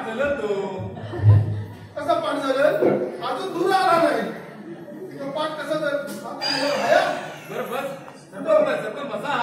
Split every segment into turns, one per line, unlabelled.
झालं तो
कसा पाठ झालं अजून दूर आला नाही तो पाठ कसा तर
बरं बस बसा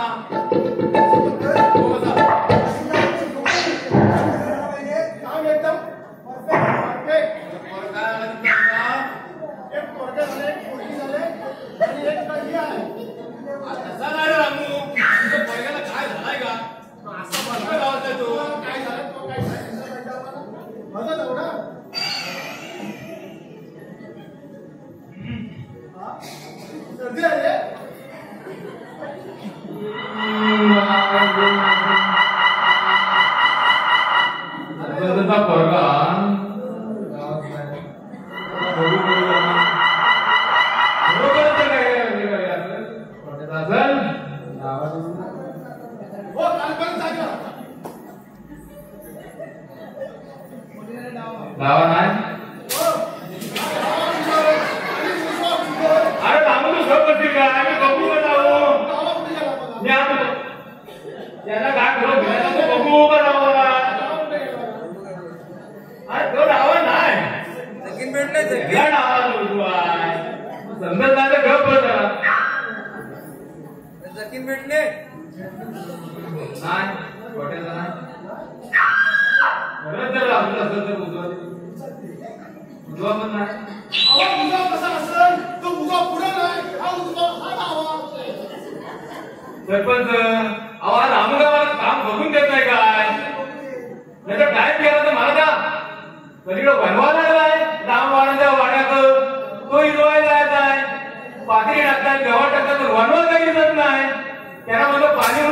सरपंच आवाज आमगावाला काम बघून देत नाही काय नाही तर टाइम गेला तर मला द्या कधीकडे बनवा लागलाय राम वाड्याच्या वाड्यात तो हिरवायला जायचा आहे पातळी टाकतात गव्हा टाकतात तर वनवा काही दिसत नाही त्यांना म्हणलं पाणी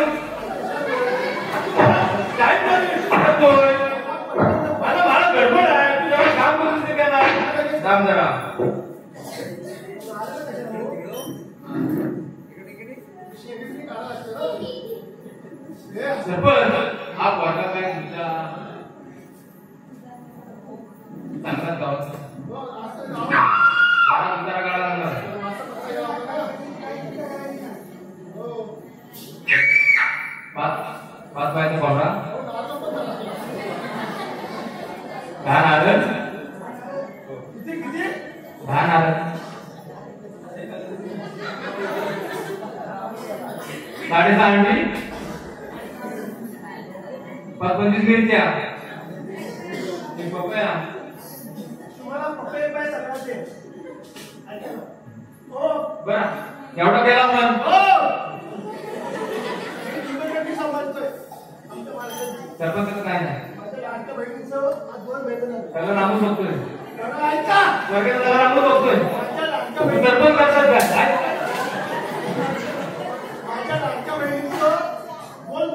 मला मला गडबड आहे तू जरा काम करून दे त्यांना काम जरा सरपंच हा वाटा काय तुमच्या चांगला गावाचा आमच्या गावाला पाच बायचा पावडा धान आलं धान आलं 6.5 अंडी 25 मिरच्या पपया
तुम्हाला पपया पाय सगळ्याचे हो
बरं एवढा केला पण
हो मी सांभाळतोय आमच्या माणसाची
सरपंच काय नाही
माझ्या लाडक्या बहिणीचं आज 2 भेटणार
त्याला नामच बघतोय
त्याला ऐका
वर्गाला नामच बघतोय
माझ्या लाडक्या बहिणी
सरपंच करतात काय
माझ्या लाडक्या बहिणीचं बोल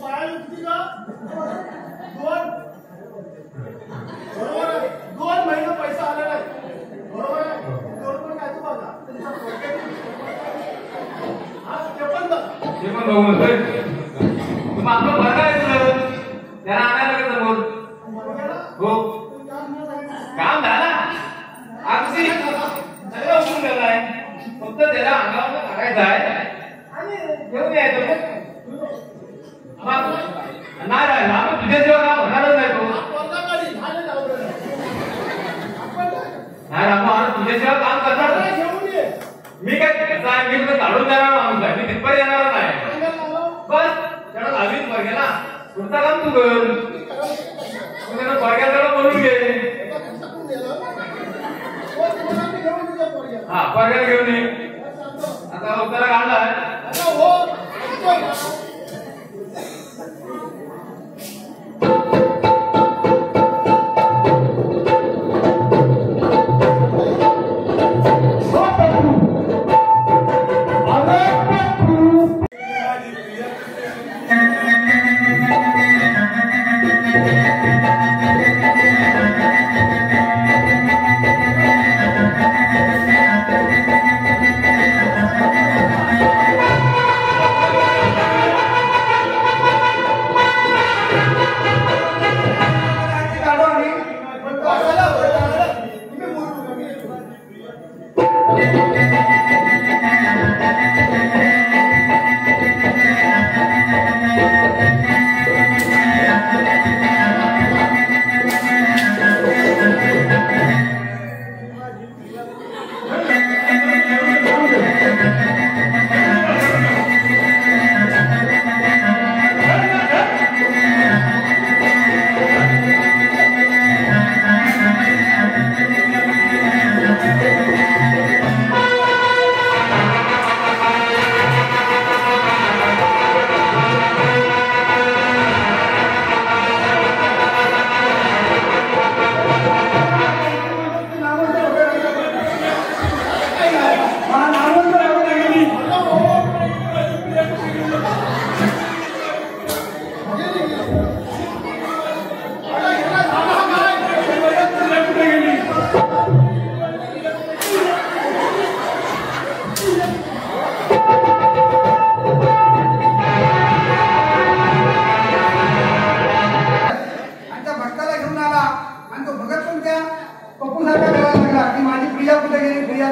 पायाला किती का 2 बरोबर आहे 2 महिने पैसा आला नाही बरोबर आहे बरोबर काय तू बघा हा ते पण
बघून मग आपलं बघायचं त्याला आणायला लागेल समोर हो काम झालं अगदी सगळं उठून गेलाय फक्त त्याला अंगावर टाकायचं आहे घेऊन यायचं नाही राहिला आपण तुझ्याशिवाय काम होणारच नाही तो नाही रामा तुझ्याशिवाय काम करणार मी काय मी तुला काढून देणार माणूस आहे मी तिथपर्यंत येणार नाही बस त्याला लावीत वर्गेला पुढचं काम तू कर तू त्याला वर्ग्याला बोलून घे हा वर्ग्याला घेऊन ये आता उत्तरा काढलाय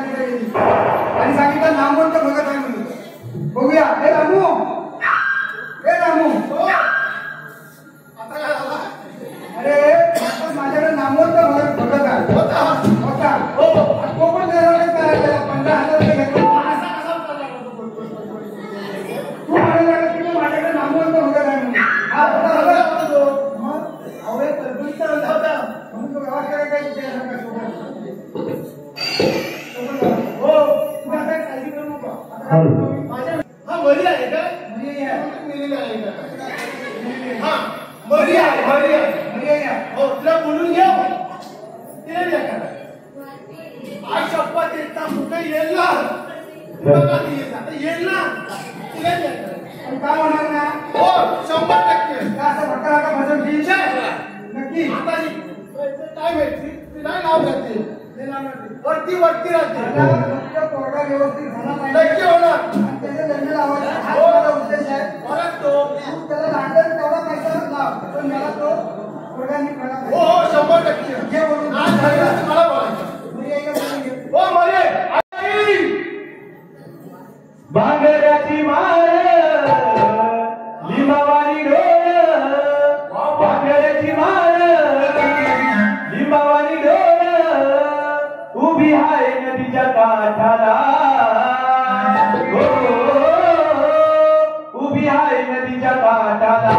तिथे गेली आणि सांगितलं नामवंत भगत आहे म्हणून. बघूया. हे रामू, हे रामू,
आता काय झाला?
अरे माझ्याकडे नामवंत भगत आहे.
होता
हो तो पण त्याच्याकडे काय 15,000 रुपये घेतले.
असा कसा उतरला होता?
तू म्हणायला लागला की माझ्याकडे नामवंत भगत आहे म्हणून. हा होता भगत. मग अवळे तरबुजीचा रंग होता म्हणून तो व्यवहार करायचा त्याच्यासारखा सोबत. हो तू आता काळजी करू नको.
माझ्या हा मरी आहे का?
म्हणजे या
मेलेला आहे का? हा मरी आहे, मरी आहे.
म्हणजे या
हो तुला बोलून घेऊ तिला द्या करा. आज शपथ येता कुठे येईल ना? बघा ती येत आता येईल ना तिला द्या करा.
पण काय होणार ना?
हो 100%.
का असं भटका का फसवशील? नक्की.
आता काय माहिती ती नाही नाव घालते वरती वरती राहते.
तुझा पोरगा व्यवस्थित झाला पाहिजे
नक्की होणार.
आणि त्याचे लग्न लावायचा हा माझा उद्देश आहे.
परत तो
तू त्याला लागेल तेवढा पैसा लाव पण मला तो पोरगांनी कळला
हो हो 100%.
घे बोलून.
आज झालं मला बोलायचं.
मी एकदा बोलून घे.
हो मरे
भांगराची माळ लिंबावानी डोळ, भांगराची माळ लिंबावानी डोळ, उभी आहे नदीच्या काठाला. हो उभी आहे नदीच्या काठाला.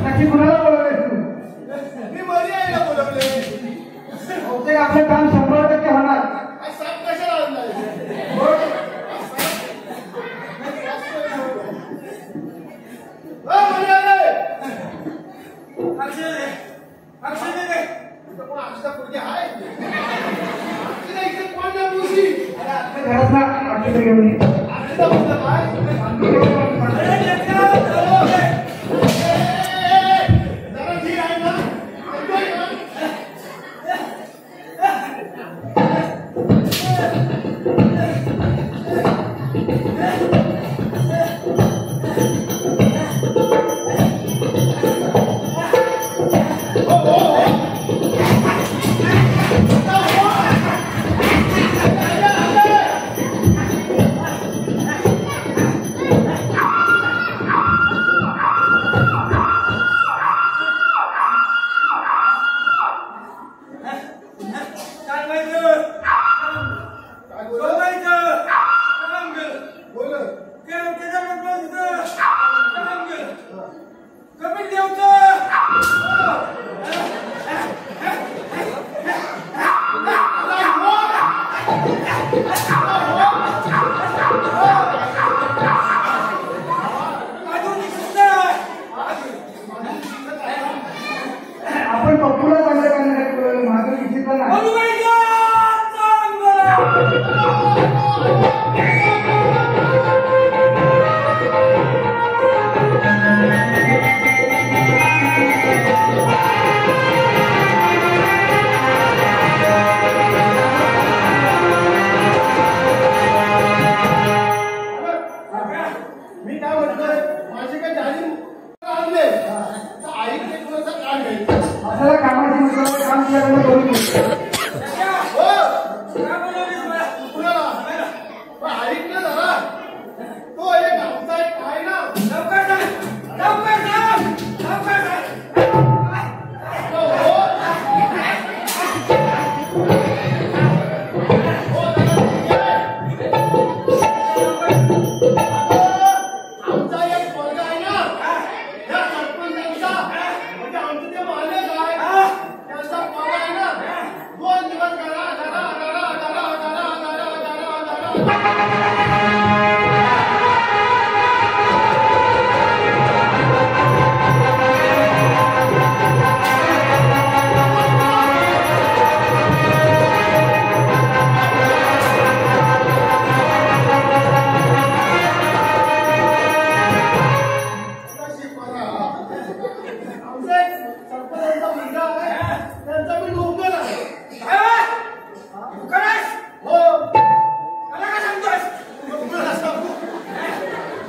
नक्की कुणाला बोलवलंय तू?
मी मरी आहे बोलवले.
बहुतेक आपलं काम 100% होणार.
साप कशाला आणलाय?
घरात ना अक्षर घेऊन ये.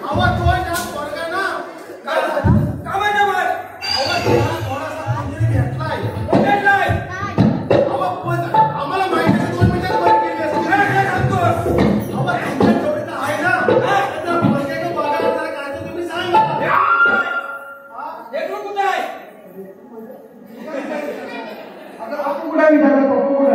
आवाज तो आहे ना पोरगा ना काय काय मार आवाज थोडासा अंजली घेतलाय आवाज पण आम्हाला माहिती आहे 2 मिनिटात बंद केली असते काय सांगतो आवाज तुमच्या जोडीला आहे ना त्या पोरग्याला बघायला जरा काय ते तुम्ही सांगा
लेकरू कुठे आहे आता बापू कुठे विचारलं बापू कुठे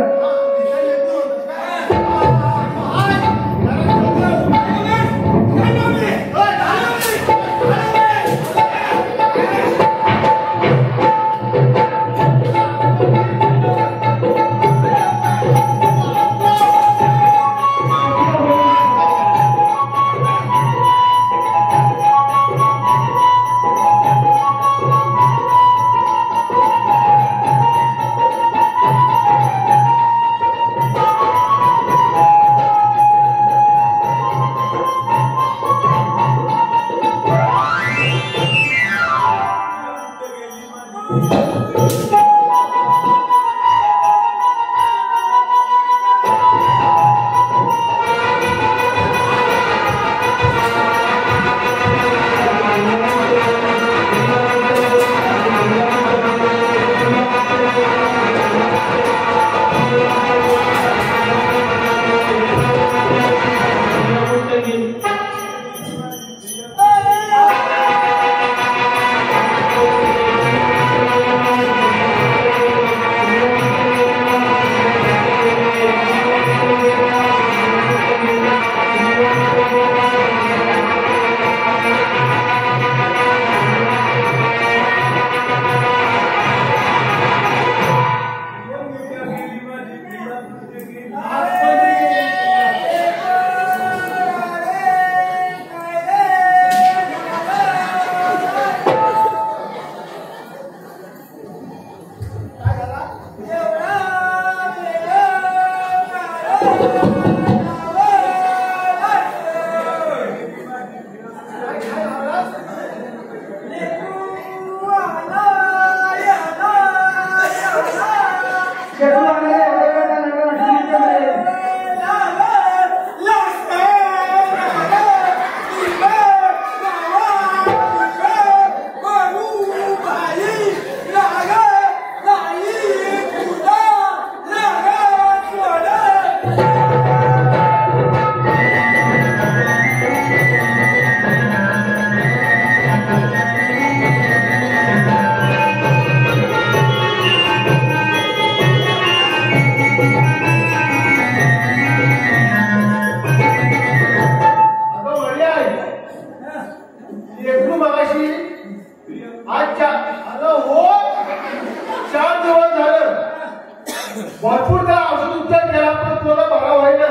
भरपूर त्या औषध उपचार केला पण तुला बरा व्हायला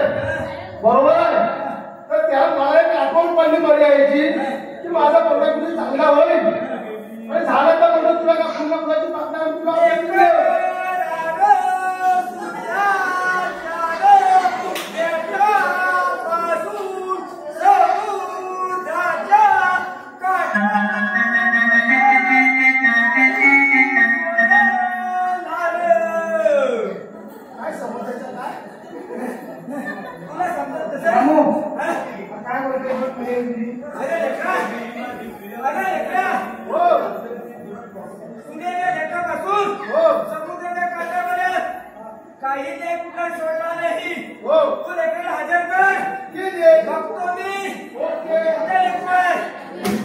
बरोबर आहे तर त्या मला एक आठवण पडली बरी यायची की माझा पोरगा किती चांगला होईल आणि झालं तर म्हणलं तुला का पुन्हा कुणाची प्रार्थना तुला
काही ते कुठं सोडला नाही तू लेकर हजर कर बघतो मी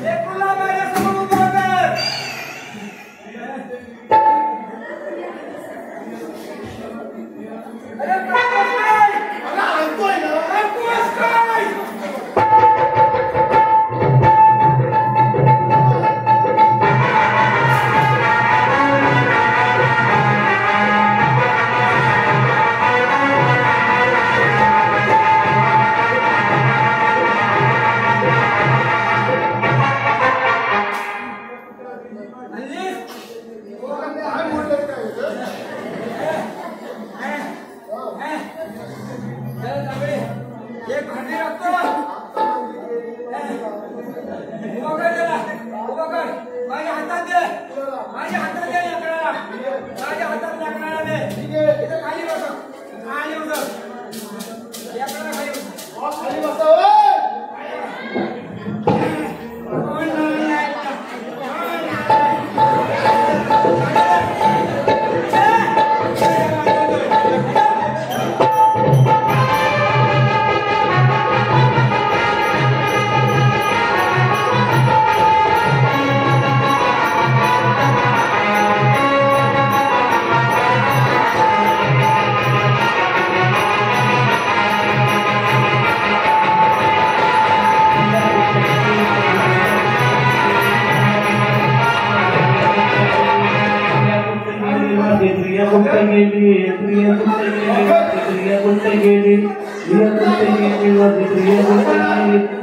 लेकरूला माझ्यासमोर उभं कर अरे काय आणतोय ना
गेली प्रिय कुठे गेली प्रिय कुठे गेली प्रिय कुठे गेली प्रिय कुठे गेली